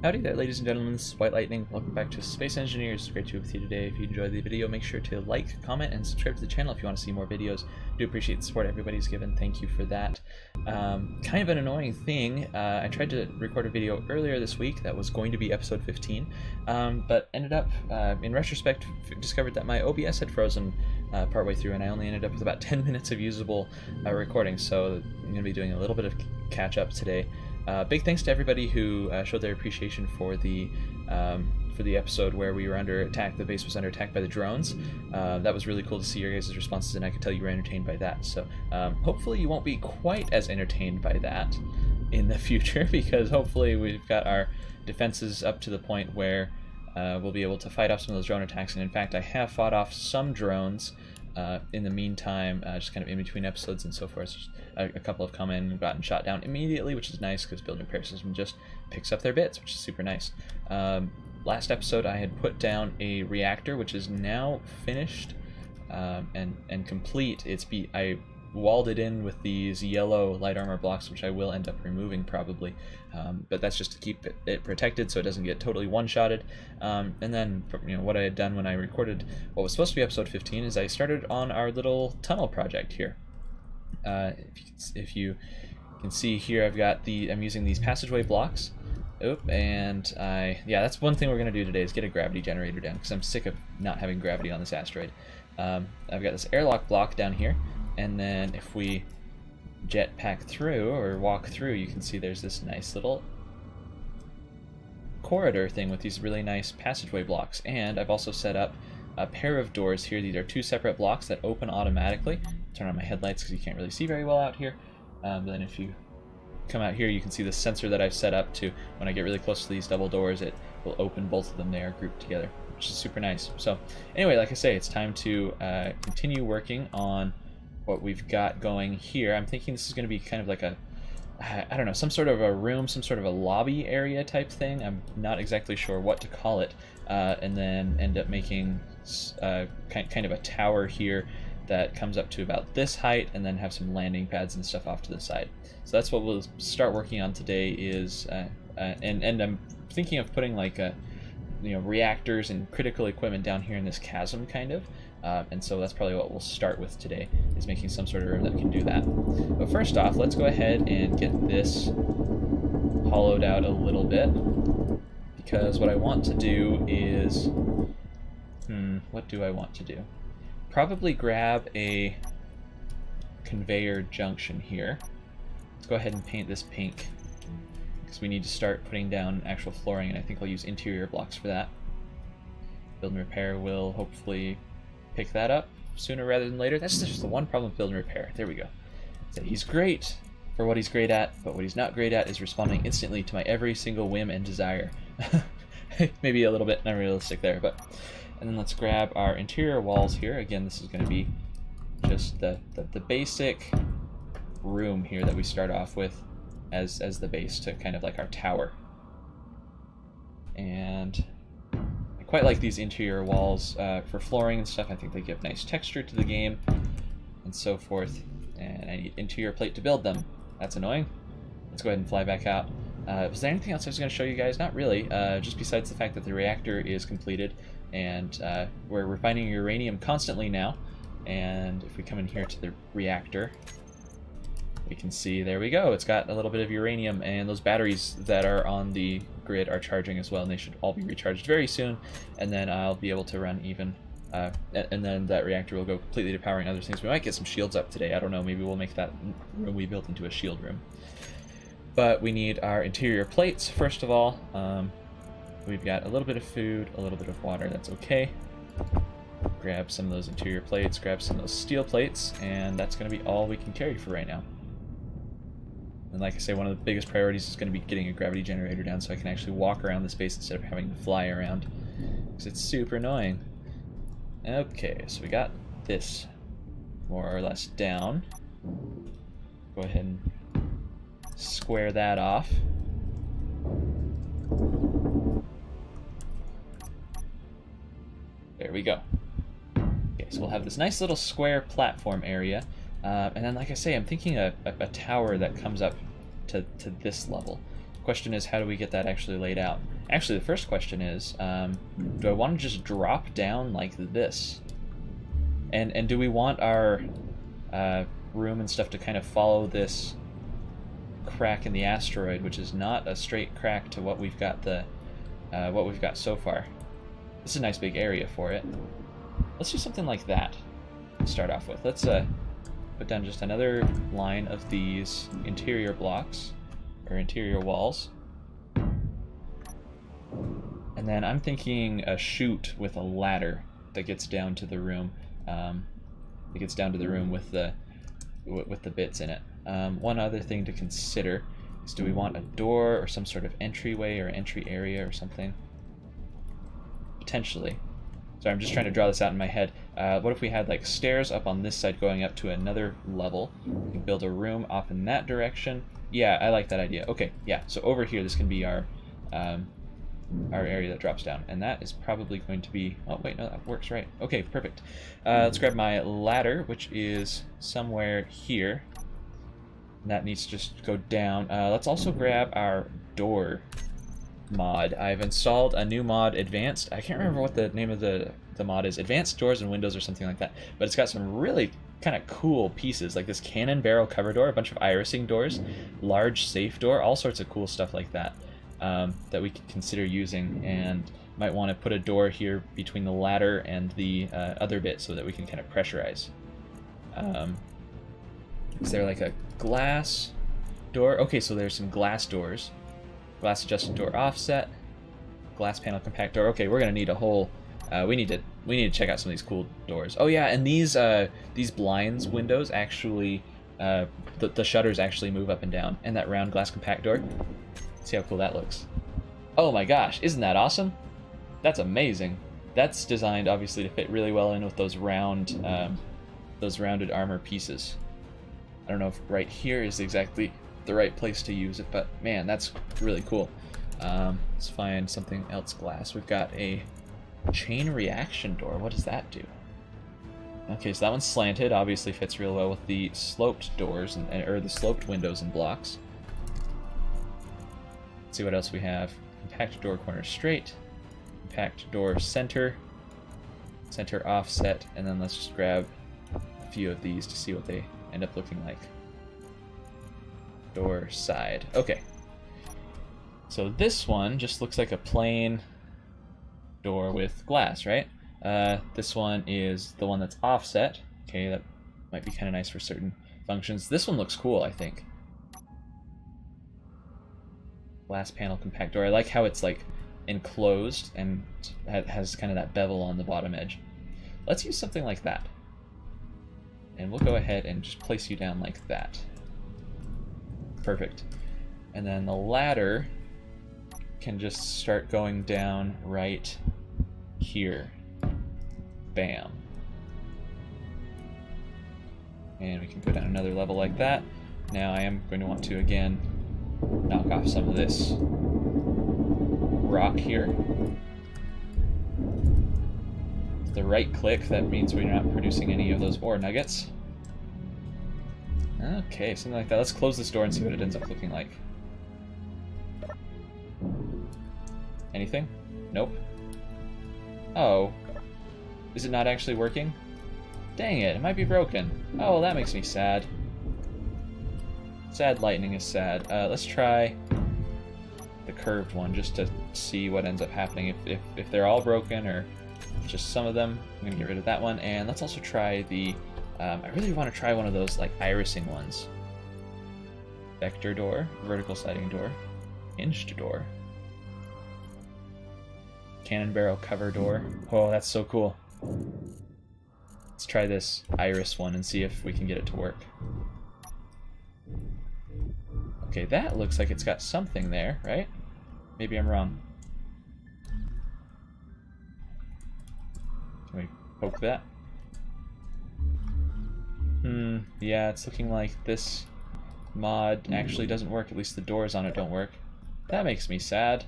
Howdy there, ladies and gentlemen, this is White Lightning. Welcome back to Space Engineers. Great to be with you today. If you enjoyed the video, make sure to like, comment, and subscribe to the channel if you want to see more videos. I do appreciate the support everybody's given. Thank you for that. Kind of an annoying thing. I tried to record a video earlier this week that was going to be episode 15, but ended up, in retrospect, discovered that my OBS had frozen partway through, and I only ended up with about 10 minutes of usable recording, so I'm going to be doing a little bit of catch-up today. Big thanks to everybody who showed their appreciation for the episode where we were under attack. The base was under attack by the drones. That was really cool to see your guys' responses, and I could tell you were entertained by that. So hopefully you won't be quite as entertained by that in the future, because hopefully we've got our defenses up to the point where we'll be able to fight off some of those drone attacks. And in fact, I have fought off some drones in the meantime, just kind of in between episodes and so forth. A couple have come in and gotten shot down immediately, which is nice because building repair system just picks up their bits, which is super nice. Last episode I had put down a reactor, which is now finished and complete. I walled it in with these yellow light armor blocks, which I will end up removing probably, but that's just to keep it protected so it doesn't get totally one-shotted. And then, what I had done when I recorded what was supposed to be episode 15 is I started on our little tunnel project here. If you can see here, I'm using these passageway blocks. And that's one thing we're going to do today is get a gravity generator down, because I'm sick of not having gravity on this asteroid. I've got this airlock block down here, and then if we jetpack through or walk through, you can see there's this nice little corridor thing with these really nice passageway blocks. And I've also set up a pair of doors here. These are two separate blocks that open automatically. Turn on my headlights because you can't really see very well out here. But then if you come out here, you can see the sensor that I've set up to, when I get really close to these double doors, it will open both of them. They are grouped together, which is super nice. So anyway, like I say, it's time to continue working on what we've got going here. I'm thinking this is going to be kind of like I don't know, some sort of a room, some sort of a lobby area type thing. I'm not exactly sure what to call it. And then end up making kind of a tower here that comes up to about this height, and then have some landing pads and stuff off to the side. So that's what we'll start working on today. And I'm thinking of putting like reactors and critical equipment down here in this chasm kind of. And so that's probably what we'll start with today, is making some sort of room that can do that. But first off, let's go ahead and get this hollowed out a little bit, because what I want to do is, what do I want to do? Probably grab a conveyor junction here. Let's go ahead and paint this pink, because we need to start putting down actual flooring, and I think I'll use interior blocks for that. Build and repair will hopefully pick that up sooner rather than later. That's just the one problem with build and repair. There we go. So he's great for what he's great at, but what he's not great at is responding instantly to my every single whim and desire. Maybe a little bit unrealistic there, but... And then let's grab our interior walls here. Again, this is going to be just the basic room here that we start off with as the base to kind of like our tower. And I quite like these interior walls for flooring and stuff. I think they give nice texture to the game and so forth. And I need interior plate to build them. That's annoying. Let's go ahead and fly back out. Was there anything else I was going to show you guys? Not really, just besides the fact that the reactor is completed, and we're refining uranium constantly now. And if we come in here to the reactor, we can see, there we go, it's got a little bit of uranium, and those batteries that are on the grid are charging as well, and they should all be recharged very soon, and then I'll be able to run even, and then that reactor will go completely to powering other things. We might get some shields up today, I don't know, maybe we'll make that room we built into a shield room. But we need our interior plates, first of all. We've got a little bit of food, a little bit of water, that's okay. Grab some of those interior plates, grab some of those steel plates, and that's going to be all we can carry for right now. And like I say, one of the biggest priorities is going to be getting a gravity generator down so I can actually walk around the space instead of having to fly around, because it's super annoying. Okay, so we got this more or less down. Go ahead and square that off. There we go. Okay, so we'll have this nice little square platform area, and then, like I say, I'm thinking a tower that comes up to this level. Of Question is, how do we get that actually laid out? Actually, the first question is, do I want to just drop down like this? And do we want our room and stuff to kind of follow this crack in the asteroid, which is not a straight crack to what we've got so far? This is a nice big area for it. Let's do something like that to start off with. Let's put down just another line of these interior blocks, or interior walls. And then I'm thinking a chute with a ladder that gets down to the room. With the bits in it. One other thing to consider is, do we want a door or some sort of entryway or entry area or something? Potentially. So I'm just trying to draw this out in my head. What if we had like stairs up on this side going up to another level? We can build a room off in that direction. Yeah, I like that idea. Okay, yeah. So over here, this can be our area that drops down, and that is probably going to be. Oh wait, no, that works right. Okay, perfect. Let's grab my ladder, which is somewhere here. And that needs to just go down. Let's also grab our door mod. I've installed a new mod, Advanced. I can't remember what the name of the mod is. Advanced Doors and Windows or something like that. But it's got some really kind of cool pieces, like this cannon barrel cover door, a bunch of irising doors, large safe door, all sorts of cool stuff like that that we could consider using, and might want to put a door here between the ladder and the other bit so that we can kind of pressurize. Is there like a glass door? Okay, so there's some glass doors. Glass adjusted door offset, glass panel compact door. Okay, we're gonna need a whole. We need to check out some of these cool doors. Oh yeah, and these blinds windows actually, the shutters actually move up and down, and that round glass compact door. See how cool that looks. Oh my gosh, isn't that awesome? That's amazing. That's designed obviously to fit really well in with those rounded armor pieces. I don't know if right here is exactly the right place to use it, but man, that's really cool. Let's find something else glass. We've got a chain reaction door. What does that do? Okay, so that one's slanted, obviously fits real well with the sloped doors or the sloped windows and blocks. Let's see what else we have. Compact door corner straight, compact door center offset, and then let's just grab a few of these to see what they end up looking like. Door side. Okay. So this one just looks like a plain door with glass, right? This one is the one that's offset. Okay, that might be kind of nice for certain functions. This one looks cool, I think. Glass panel compact door. I like how it's like enclosed and has kind of that bevel on the bottom edge. Let's use something like that. And we'll go ahead and just place you down like that. Perfect. And then the ladder can just start going down right here. Bam. And we can go down another level like that. Now I am going to want to again knock off some of this rock here. The right click, that means we're not producing any of those ore nuggets. Okay, something like that. Let's close this door and see what it ends up looking like. Anything? Nope. Oh. Is it not actually working? Dang it, it might be broken. Oh, well, that makes me sad. Sad lightning is sad. Let's try the curved one just to see what ends up happening. If they're all broken or just some of them, I'm going to get rid of that one. And let's also try the... I really want to try one of those like irising ones. Vector door, vertical sliding door, hinged door, cannon barrel cover door. Oh, that's so cool. Let's try this iris one and see if we can get it to work. Okay, that looks like it's got something there, right? Maybe I'm wrong. Can we poke that? Yeah, it's looking like this mod actually doesn't work. At least the doors on it don't work. That makes me sad.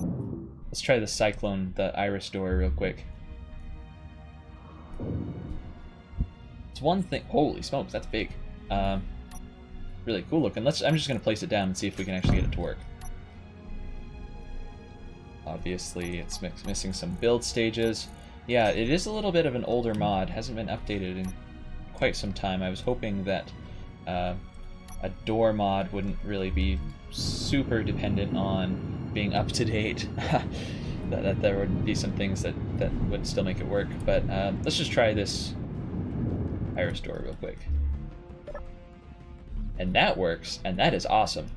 Let's try the cyclone, the iris door real quick. It's one thing. Holy smokes, that's big. really cool looking. I'm just going to place it down and see if we can actually get it to work. Obviously, it's missing some build stages. Yeah, it is a little bit of an older mod. Hasn't been updated in quite some time. I was hoping that a door mod wouldn't really be super dependent on being up to date. that there would be some things that would still make it work. But let's just try this iris door real quick. And that works, and that is awesome.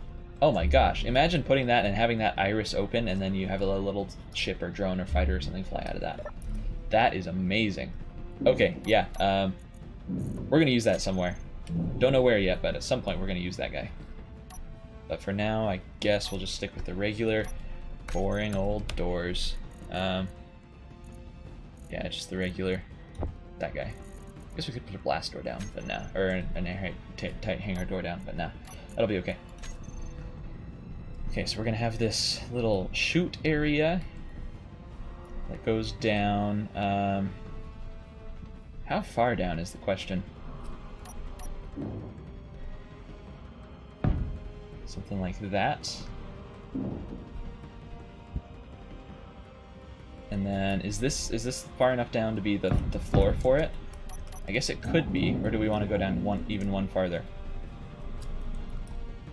Oh my gosh, imagine putting that and having that iris open, and then you have a little ship or drone or fighter or something fly out of that. That is amazing. Okay, yeah, we're gonna use that somewhere. Don't know where yet, but at some point we're gonna use that guy. But for now, I guess we'll just stick with the regular, boring old doors. Yeah, just the regular, that guy. I guess we could put a blast door down, but nah. Or an tight hangar door down, but nah. That'll be okay. Okay, so we're gonna have this little chute area that goes down. How far down is the question? Something like that. And then is this far enough down to be the floor for it? I guess it could be, or do we want to go down even one farther?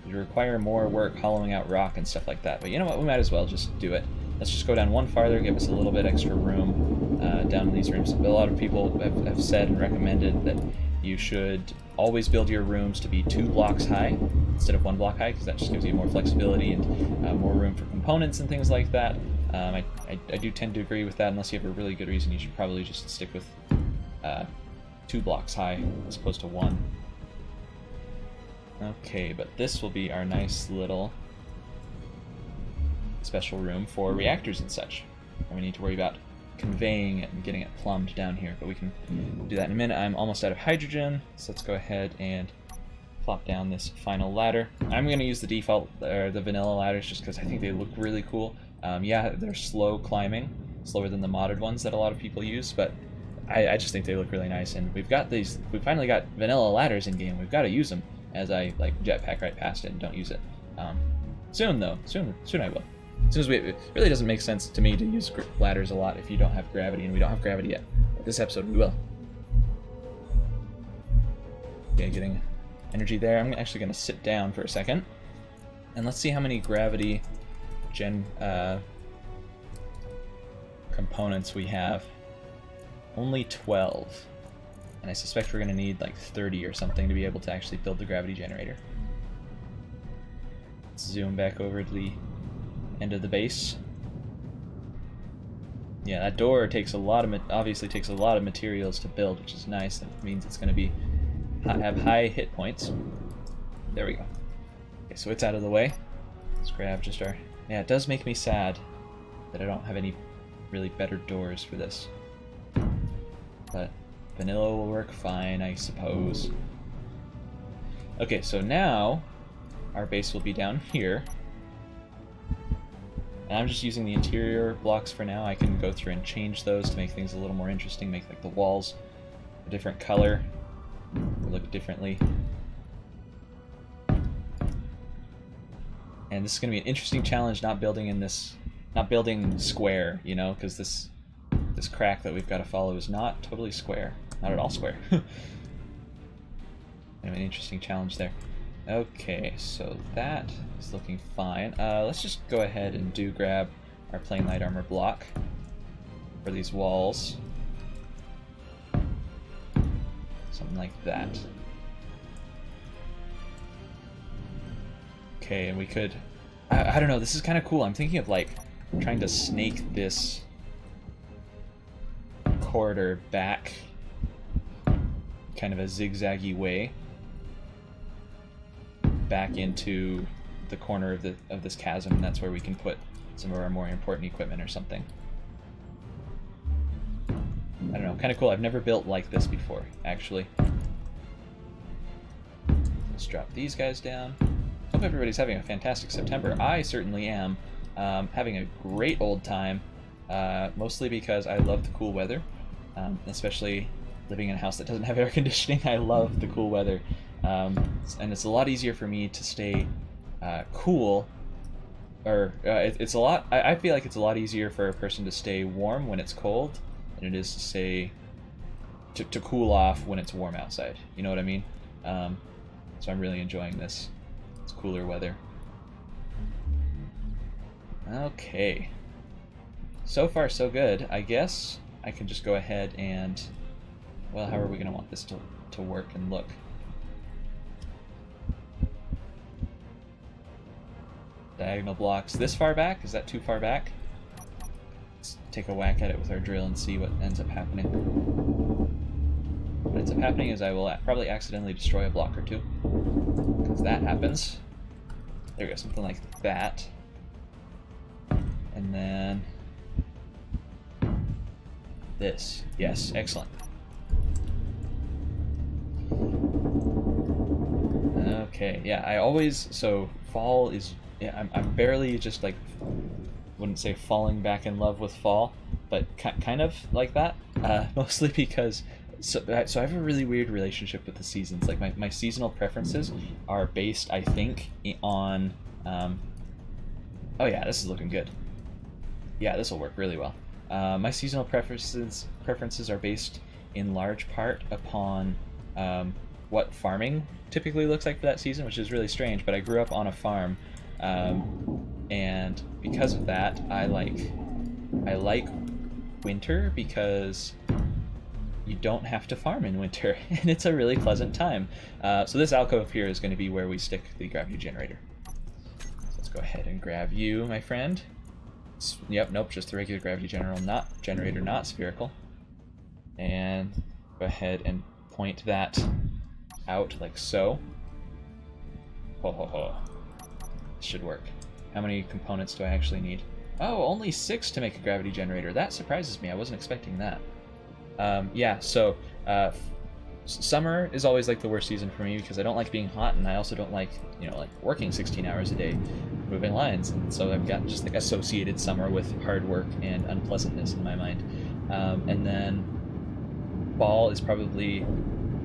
It would require more work hollowing out rock and stuff like that, but you know what, we might as well just do it. Let's just go down one farther, give us a little bit extra room down in these rooms. But a lot of people have said and recommended that you should always build your rooms to be 2 blocks high instead of 1 block high, because that just gives you more flexibility and more room for components and things like that. I do tend to agree with that. Unless you have a really good reason, you should probably just stick with 2 blocks high as opposed to 1. Okay, but this will be our nice little special room for reactors and such. And we need to worry about conveying it and getting it plumbed down here, but we can do that in a minute. I'm almost out of hydrogen, so let's go ahead and plop down this final ladder. I'm going to use the default, or the vanilla ladders, just because I think they look really cool. Yeah, they're slow climbing, slower than the modded ones that a lot of people use, but I just think they look really nice. And we finally got vanilla ladders in game. We've got to use them, as I like jetpack right past it and don't use it. Soon though, soon I will. As soon as it really doesn't make sense to me to use ladders a lot if you don't have gravity, and we don't have gravity yet. But this episode we will. Okay, getting energy there. I'm actually going to sit down for a second, and let's see how many gravity components we have. Only 12, and I suspect we're going to need like 30 or something to be able to actually build the gravity generator. Let's zoom back over to the end of the base. Yeah, that door takes obviously takes a lot of materials to build, which is nice. That means it's going to have high hit points. There we go. Okay, so it's out of the way. Let's grab just our... Yeah, it does make me sad that I don't have any really better doors for this. But vanilla will work fine, I suppose. Okay, so now our base will be down here. And I'm just using the interior blocks for now. I can go through and change those to make things a little more interesting, make like the walls a different color, or look differently. And this is going to be an interesting challenge, not building square, you know, because this crack that we've got to follow is not totally square, not at all square. Kind of an interesting challenge there. Okay, so that is looking fine. Let's just go ahead and grab our plain light armor block for these walls. Something like that. Okay, and we could... I don't know, this is kind of cool. I'm thinking of like trying to snake this corridor back kind of a zigzaggy way back into the corner of this chasm, and that's where we can put some of our more important equipment or something. I don't know, kind of cool. I've never built like this before, actually. Let's drop these guys down. Hope everybody's having a fantastic September. I certainly am. Having a great old time, mostly because I love the cool weather, especially living in a house that doesn't have air conditioning. I love the cool weather, and it's a lot easier for me to stay cool. Or it's a lot. I feel like it's a lot easier for a person to stay warm when it's cold than it is to stay to cool off when it's warm outside. You know what I mean? So I'm really enjoying this. It's cooler weather. Okay. So far, so good. I guess I can just go ahead and, well, how are we going to want this to work and look? Diagonal blocks this far back? Is that too far back? Let's take a whack at it with our drill and see what ends up happening. What ends up happening is I will probably accidentally destroy a block or two, because that happens. There we go, something like that. And then this. Yes, excellent. Okay, yeah, I always, so fall is, yeah, I'm barely just like, wouldn't say falling back in love with fall, but kind of like that, mostly because, so I have a really weird relationship with the seasons. Like my seasonal preferences are based, I think, on, oh yeah, this is looking good. Yeah, this will work really well. My seasonal preferences are based in large part upon what farming typically looks like for that season, which is really strange, but I grew up on a farm, and because of that, I like winter because you don't have to farm in winter, and it's a really pleasant time. So this alcove here is going to be where we stick the gravity generator. So let's go ahead and grab you, my friend. Yep, nope, just the regular gravity generator, not spherical. And go ahead and point that out like so. Ho ho ho. This should work. How many components do I actually need? Oh, only 6 to make a gravity generator. That surprises me. I wasn't expecting that. Yeah, so summer is always like the worst season for me because I don't like being hot, and I also don't like, you know, like working 16 hours a day moving lines, and so I've got just like associated summer with hard work and unpleasantness in my mind. And then fall is probably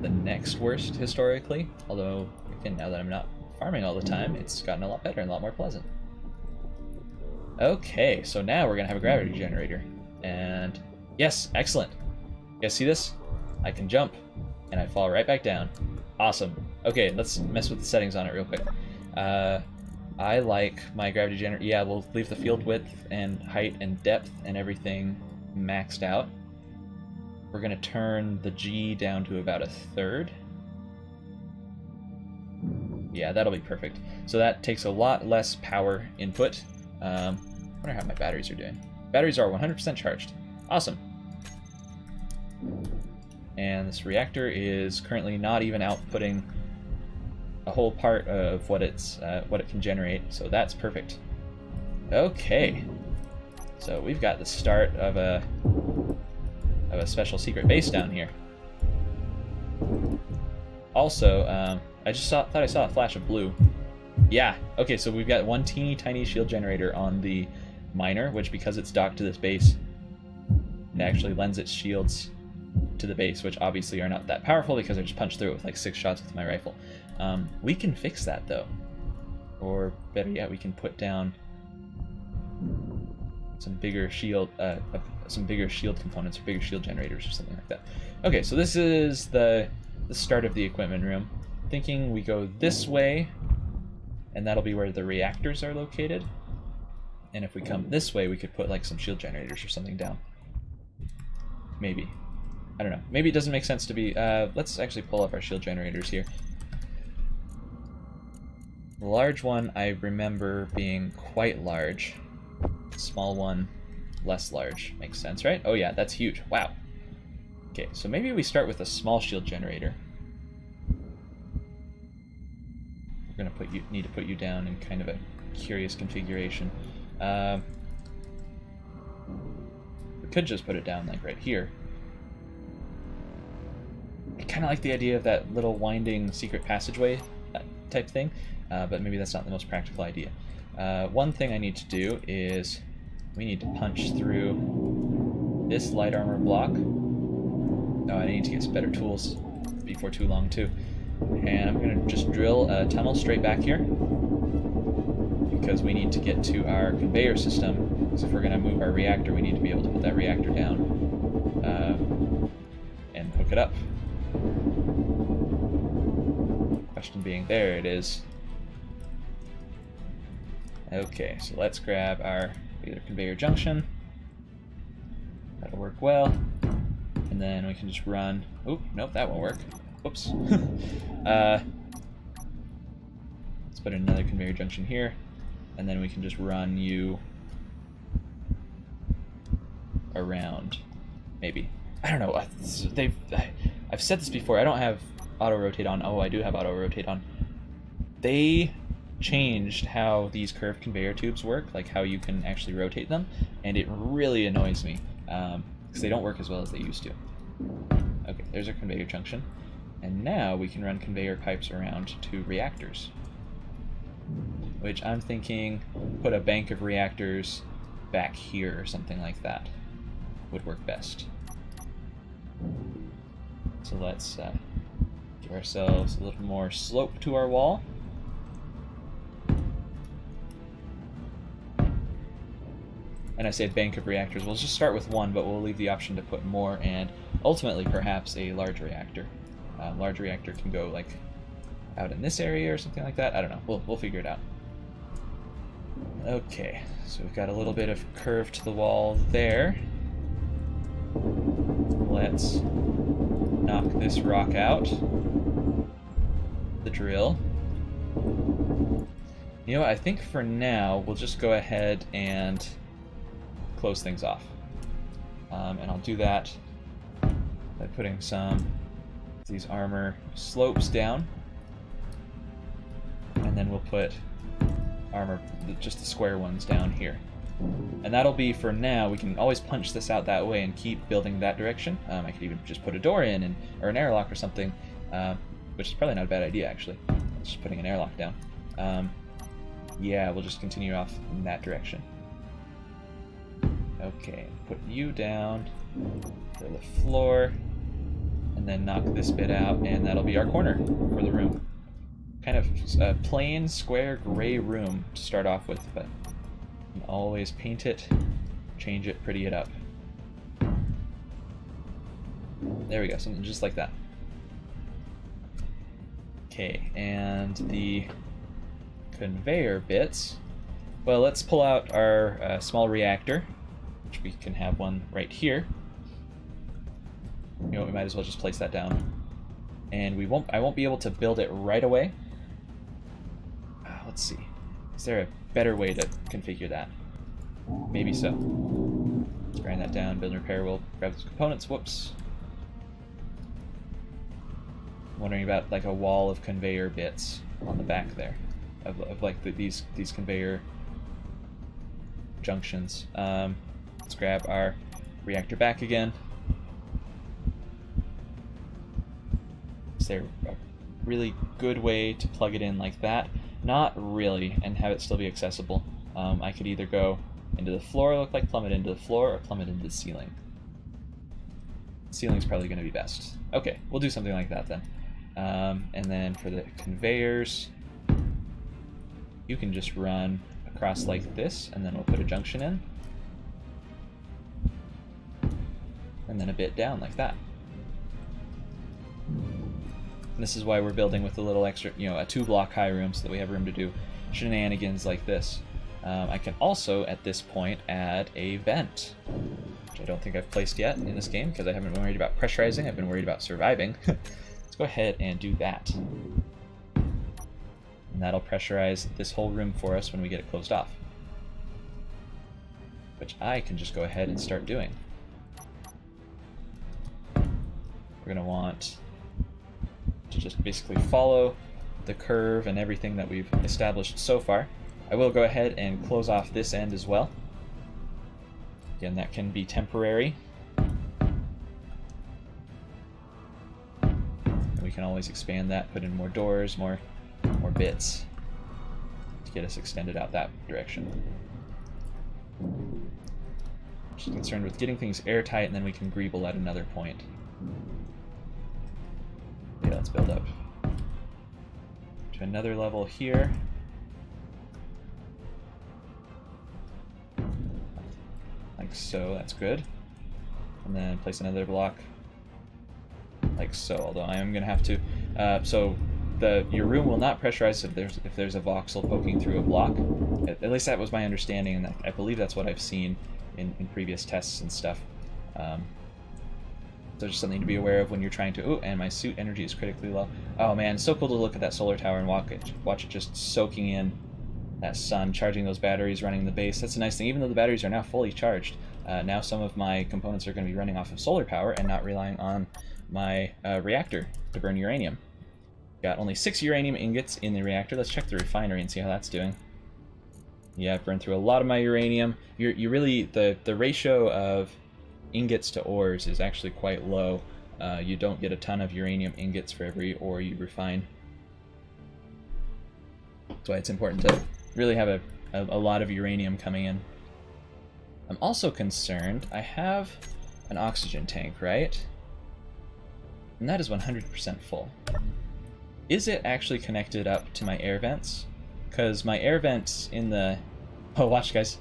the next worst historically, although again, now that I'm not farming all the time, it's gotten a lot better and a lot more pleasant. Okay, so now we're gonna have a gravity generator, and yes, excellent. You guys see this? I can jump and I fall right back down. Awesome. Okay, let's mess with the settings on it real quick. I like my gravity generator. Yeah, we'll leave the field width and height and depth and everything maxed out. We're gonna turn the G down to about 1/3. Yeah, that'll be perfect. So that takes a lot less power input. I wonder how my batteries are doing. Batteries are 100% charged. Awesome. And this reactor is currently not even outputting a whole part of what it can generate, so that's perfect. Okay, so we've got the start of a special secret base down here. Also, I just thought I saw a flash of blue. Yeah, okay, so we've got one teeny tiny shield generator on the miner, which, because it's docked to this base, it actually lends its shields to the base, which obviously are not that powerful because I just punched through it with like 6 shots with my rifle. We can fix that though, or better yet, we can put down some bigger shield components or bigger shield generators or something like that. Okay, so this is the start of the equipment room. Thinking we go this way, and that'll be where the reactors are located. And if we come this way, we could put like some shield generators or something down. Maybe. I don't know. Maybe it doesn't make sense to be... let's actually pull up our shield generators here. The large one I remember being quite large. Small one, less large. Makes sense, right? Oh yeah, that's huge. Wow. Okay, so maybe we start with a small shield generator. We're gonna need to put you down in kind of a curious configuration. We could just put it down like right here. I kind of like the idea of that little winding secret passageway type thing, but maybe that's not the most practical idea. One thing I need to do is we need to punch through this light armor block Oh, I need to get some better tools before too long too. And I'm gonna just drill a tunnel straight back here because we need to get to our conveyor system. Because if we're gonna move our reactor, we need to be able to put that reactor down and hook it up. Question being, there it is. Okay, so let's grab our regular conveyor junction. That'll work well. And then we can just run. Oop, nope, that won't work. Whoops. Let's put another conveyor junction here, and then we can just run you around. Maybe. I don't know. I've said this before. I don't have auto rotate on. Oh, I do have auto rotate on. They changed how these curved conveyor tubes work, like how you can actually rotate them, and it really annoys me because they don't work as well as they used to. Okay, there's our conveyor junction, and now we can run conveyor pipes around to reactors, which I'm thinking put a bank of reactors back here or something like that would work best. So let's give ourselves a little more slope to our wall. And I say bank of reactors. We'll just start with one, but we'll leave the option to put more and ultimately perhaps a large reactor. Large reactor can go like out in this area or something like that. I don't know. We'll figure it out. Okay, so we've got a little bit of curve to the wall there. Let's knock this rock out. The drill. You know what? I think for now we'll just go ahead and close things off. And I'll do that by putting some of these armor slopes down. And then we'll put armor, just the square ones down here. And that'll be for now. We can always punch this out that way and keep building that direction. I could even just put a door in or an airlock or something, which is probably not a bad idea actually. Just putting an airlock down. Yeah, we'll just continue off in that direction. Okay, put you down to the floor, and then knock this bit out, and that'll be our corner for the room. Kind of a plain, square, gray room to start off with, but you can always paint it, change it, pretty it up. There we go, something just like that. Okay, and the conveyor bits. Well, let's pull out our small reactor. We can have one right here. You know, we might as well just place that down. And I won't be able to build it right away. Let's see. Is there a better way to configure that? Maybe so. Let's grind that down, build and repair. We'll grab those components. Whoops. I'm wondering about like a wall of conveyor bits on the back there. Of like these conveyor junctions. Let's grab our reactor back again. Is there a really good way to plug it in like that? Not really, and have it still be accessible. I could either go into the floor, look like plummet into the floor, or plummet into the ceiling. The ceiling's probably going to be best. Okay, we'll do something like that then. And then for the conveyors, you can just run across like this, and then we'll put a junction in. And then a bit down like that. And this is why we're building with a little extra, you know, a 2-block high room so that we have room to do shenanigans like this. I can also, at this point, add a vent, which I don't think I've placed yet in this game because I haven't been worried about pressurizing, I've been worried about surviving. Let's go ahead and do that. And that'll pressurize this whole room for us when we get it closed off. Which I can just go ahead and start doing. We're going to want to just basically follow the curve and everything that we've established so far. I will go ahead and close off this end as well. Again, that can be temporary. We can always expand that, put in more doors, more bits to get us extended out that direction. Just concerned with getting things airtight, and then we can greeble at another point. Okay, let's build up to another level here. Like so, that's good. And then place another block like so, although I am going to have to... so your room will not pressurize if there's a voxel poking through a block. At least that was my understanding, and I believe that's what I've seen in previous tests and stuff. So just something to be aware of when you're trying to... Oh, and my suit energy is critically low. Oh man, it's so cool to look at that solar tower and watch it just soaking in that sun, charging those batteries, running the base. That's a nice thing. Even though the batteries are now fully charged, now some of my components are going to be running off of solar power and not relying on my reactor to burn uranium. Got only 6 uranium ingots in the reactor. Let's check the refinery and see how that's doing. Yeah, I've burned through a lot of my uranium. You really... The ratio of ingots to ores is actually quite low. You don't get a ton of uranium ingots for every ore you refine. That's why it's important to really have a lot of uranium coming in. I'm also concerned, I have an oxygen tank, right? And that is 100% full. Is it actually connected up to my air vents? Because my air vents in the... Oh, watch guys.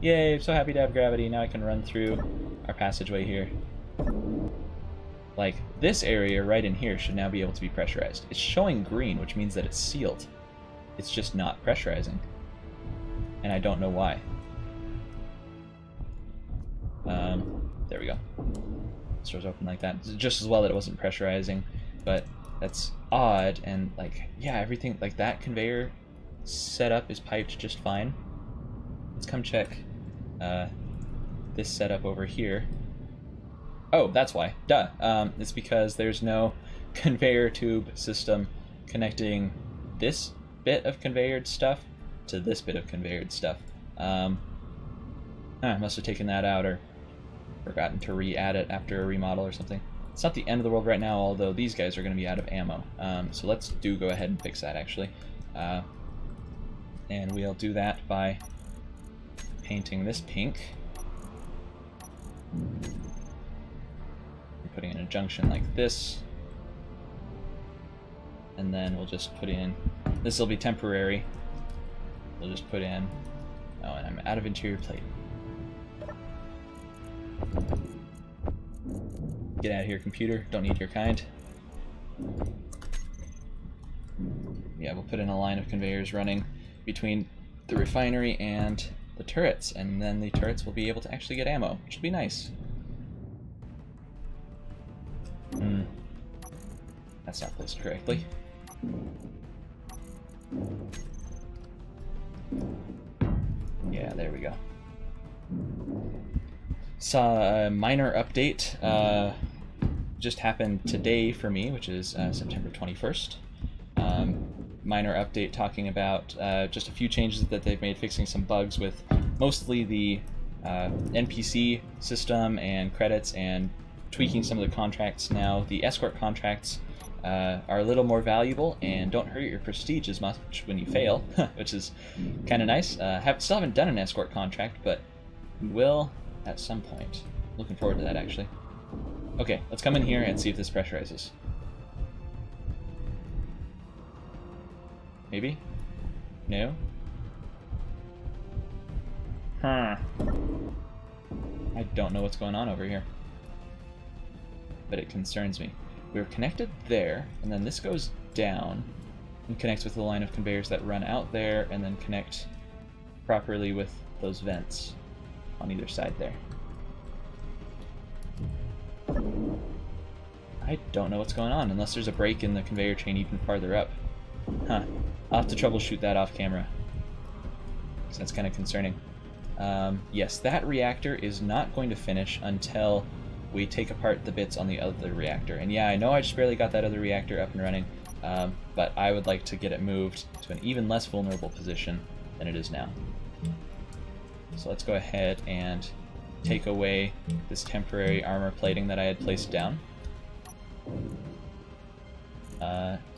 Yay, I'm so happy to have gravity. Now I can run through our passageway here. Like, this area right in here should now be able to be pressurized. It's showing green, which means that it's sealed. It's just not pressurizing. And I don't know why. There we go. This door's open like that. Just as well that it wasn't pressurizing, but that's odd. And like, yeah, everything like that conveyor setup is piped just fine. Let's come check this setup over here. Oh, that's why. Duh. It's because there's no conveyor tube system connecting this bit of conveyored stuff to this bit of conveyored stuff. I must have taken that out or forgotten to re-add it after a remodel or something. It's not the end of the world right now, although these guys are going to be out of ammo. So let's go ahead and fix that, actually. And we'll do that by painting this pink. We're putting in a junction like this. And then we'll just put in... This will be temporary. We'll just put in... Oh, and I'm out of interior plate. Get out of here, computer. Don't need your kind. Yeah, we'll put in a line of conveyors running between the refinery and the turrets, and then the turrets will be able to actually get ammo, which will be nice. That's not placed correctly. Yeah, there we go. Saw a minor update just happened today for me, which is September 21st. Minor update talking about just a few changes that they've made, fixing some bugs with mostly the NPC system and credits, and tweaking some of the contracts. Now the escort contracts are a little more valuable and don't hurt your prestige as much when you fail, which is kind of nice. Still haven't done an escort contract, but we will at some point. Looking forward to that, actually. Okay, let's come in here and see if this pressurizes. Maybe? No? Huh. I don't know what's going on over here. But it concerns me. We're connected there, and then this goes down and connects with the line of conveyors that run out there and then connect properly with those vents on either side there. I don't know what's going on, unless there's a break in the conveyor chain even farther up. Huh. I'll have to troubleshoot that off camera. So that's kind of concerning. Yes, that reactor is not going to finish until we take apart the bits on the other reactor. And yeah, I know I just barely got that other reactor up and running, but I would like to get it moved to an even less vulnerable position than it is now. So let's go ahead and take away this temporary armor plating that I had placed down.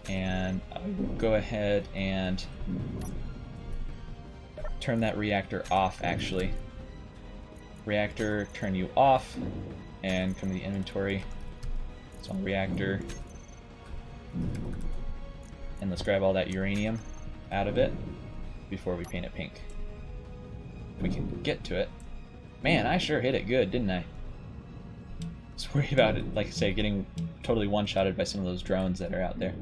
And I'll go ahead and turn that reactor off, actually. Reactor, turn you off, and come to the inventory. So reactor. And let's grab all that uranium out of it before we paint it pink. We can get to it. Man, I sure hit it good, didn't I? Just worried about it, like I say, getting totally one-shotted by some of those drones that are out there.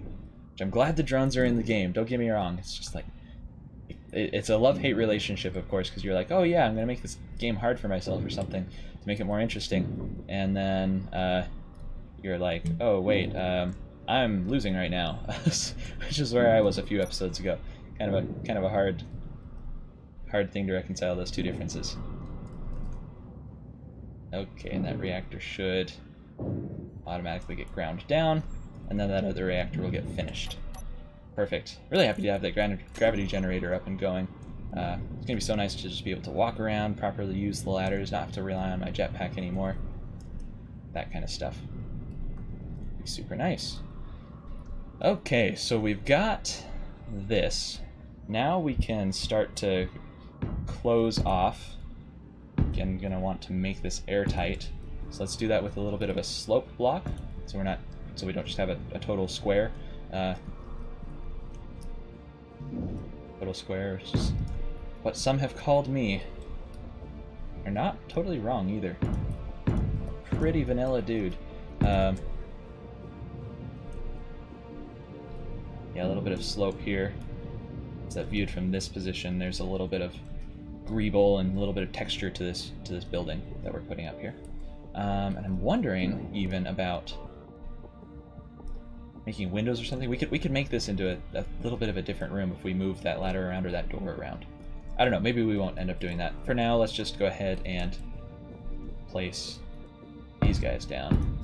Which I'm glad the drones are in the game, don't get me wrong. It's just like, it's a love-hate relationship, of course, because you're like, oh yeah, I'm going to make this game hard for myself or something to make it more interesting. And then you're like, oh wait, I'm losing right now, which is where I was a few episodes ago. Kind of a hard thing to reconcile those two differences. Okay, and that reactor should automatically get ground down, and then that other reactor will get finished. Perfect. Really happy to have that gravity generator up and going. It's gonna be so nice to just be able to walk around, properly use the ladders, not have to rely on my jetpack anymore. That kind of stuff. Be super nice. Okay, so we've got this. Now we can start to close off. Again, gonna want to make this airtight. So let's do that with a little bit of a slope block, so we don't just have a total square. Total square, which is what some have called me. They're not totally wrong either. Pretty vanilla dude. Yeah, a little bit of slope here. So that viewed from this position, there's a little bit of greeble and a little bit of texture to this building that we're putting up here. And I'm wondering even about making windows or something. We could make this into a little bit of a different room if we move that ladder around or that door around. I don't know, maybe we won't end up doing that. For now, let's just go ahead and place these guys down.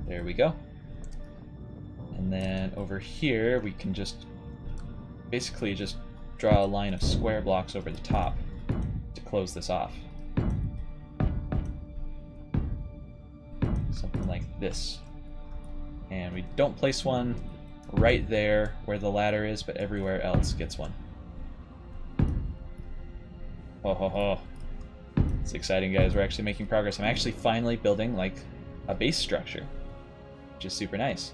There we go. And then over here, we can just basically just draw a line of square blocks over the top to close this off. Something like this. And we don't place one right there where the ladder is, but everywhere else gets one. Ho ho ho. It's exciting, guys. We're actually making progress. I'm actually finally building like a base structure, which is super nice.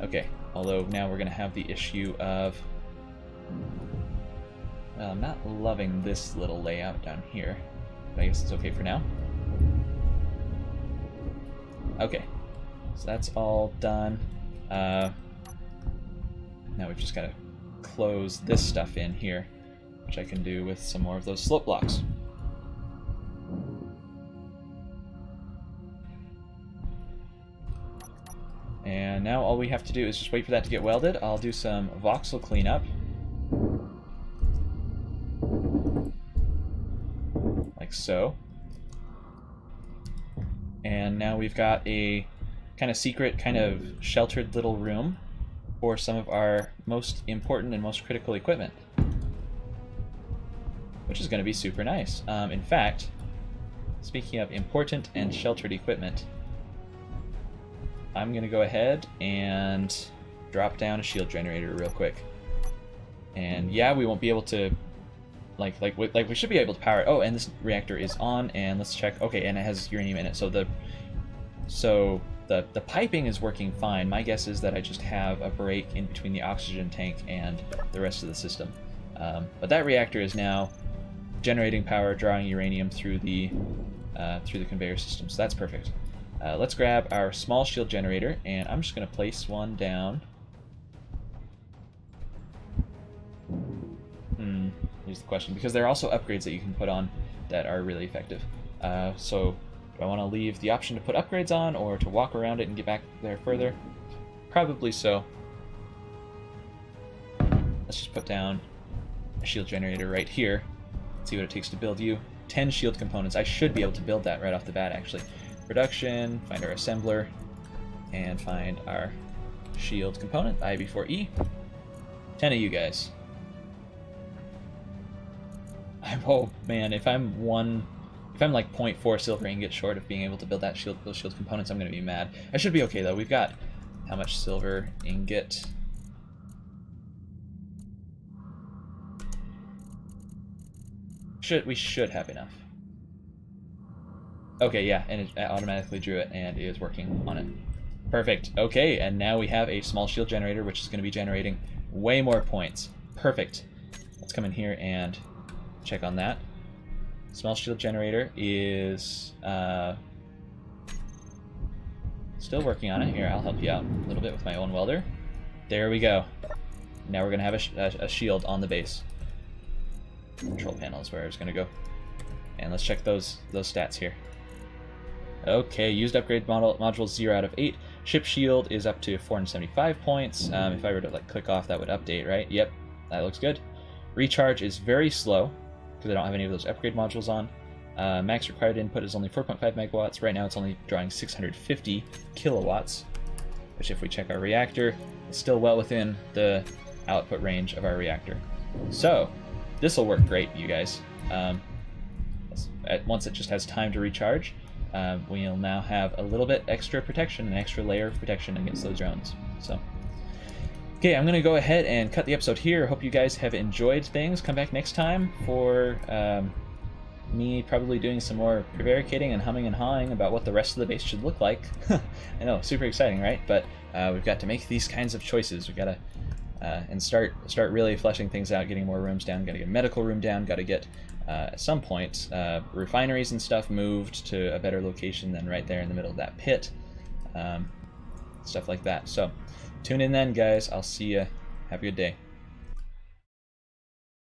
Okay, although now we're going to have the issue of, well, I'm not loving this little layout down here, but I guess it's okay for now. Okay, so that's all done. Now we've just got to close this stuff in here, which I can do with some more of those slope blocks. And now all we have to do is just wait for that to get welded. I'll do some voxel cleanup. Like so. And now we've got a kind of secret, kind of sheltered little room for some of our most important and most critical equipment, which is going to be super nice. In fact, speaking of important and sheltered equipment, I'm going to go ahead and drop down a shield generator real quick. And yeah, we won't be able to, like we should be able to power it. Oh, and this reactor is on, and let's check. Okay, and it has uranium in it, so the piping is working fine. My guess is that I just have a break in between the oxygen tank and the rest of the system. But that reactor is now generating power, drawing uranium through the conveyor system, so that's perfect. Let's grab our small shield generator, and I'm just going to place one down. Here's the question, because there are also upgrades that you can put on that are really effective. So do I want to leave the option to put upgrades on, or to walk around it and get back there further? Probably so. Let's just put down a shield generator right here. See what it takes to build you. 10 shield components. I should be able to build that right off the bat, actually. Production, find our assembler, and find our shield component, IB4E. 10 of you guys. Oh man, if I'm like 0.4 silver ingot short of being able to build those shield components, I'm gonna be mad. I should be okay though. We've got how much silver ingot? We should have enough. Okay, yeah, and it automatically drew it and is working on it. Perfect. Okay, and now we have a small shield generator, which is going to be generating way more points. Perfect. Let's come in here and check on that. Small shield generator is still working on it. Here, I'll help you out a little bit with my own welder. There we go. Now we're going to have a shield on the base. Control panel is where I was going to go. And let's check those stats here. Okay, used upgrade modules 0 out of 8. Ship shield is up to 475 points. If I were to click off, that would update, right? Yep, that looks good. Recharge is very slow because I don't have any of those upgrade modules on. Max required input is only 4.5 megawatts. Right now it's only drawing 650 kilowatts, which if we check our reactor, is still well within the output range of our reactor. So this will work great, you guys. Once it just has time to recharge, we'll now have a little bit extra protection, an extra layer of protection against those drones. So, okay, I'm going to go ahead and cut the episode here. Hope you guys have enjoyed things. Come back next time for me probably doing some more prevaricating and humming and hawing about what the rest of the base should look like. I know, super exciting, right? But we've got to make these kinds of choices. We've got to and start really fleshing things out, getting more rooms down. Got to get a medical room down. Got to get at some point refineries and stuff moved to a better location than right there in the middle of that pit. Stuff like that. So tune in then, guys. I'll see you. Have a good day.